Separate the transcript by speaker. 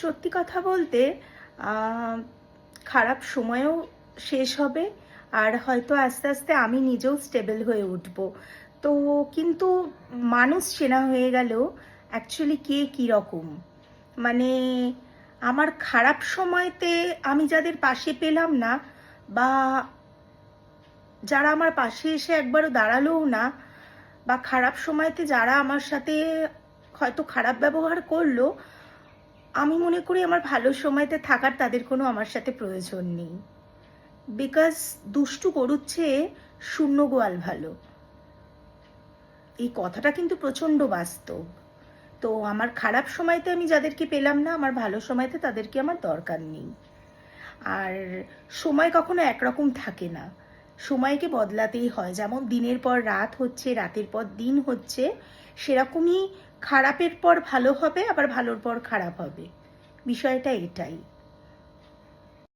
Speaker 1: সত্যি কথা বলতে আহ, খারাপ সময়ও শেষ হবে, আর হয়তো আস্তে আস্তে আমি নিজেও স্টেবল হয়ে উঠব। তো কিন্তু মানুষ চেনা হয়ে গেল অ্যাকচুয়ালি কে কী রকম। মানে আমার খারাপ সময়তে আমি যাদের পাশে পেলাম না, বা যারা আমার পাশে এসে একবারও দাঁড়ালোও না, বা খারাপ সময়তে যারা আমার সাথে হয়তো খারাপ ব্যবহার করলো, আমি মনে করি আমার ভালো সময়তে থাকার তাদের কোনো আমার সাথে প্রয়োজন নেই। বিকজ দুষ্টু গরুর চেয়ে শূন্য গোয়াল ভালো, এই কথাটা কিন্তু প্রচণ্ড বাস্তব। তো আমার খারাপ সময়তে আমি যাদেরকে পেলাম না, আমার ভালো সময়তে তাদেরকে আমার দরকার নেই। আর সময় কখনো একরকম থাকে না, সময়কে বদলাতেই হয়। যেমন দিনের পর রাত হচ্ছে, রাতের পর দিন হচ্ছে, সেরকমই খারাপের পর ভালো হবে, আবার ভালোর পর খারাপ হবে। বিষয়টা এটাই।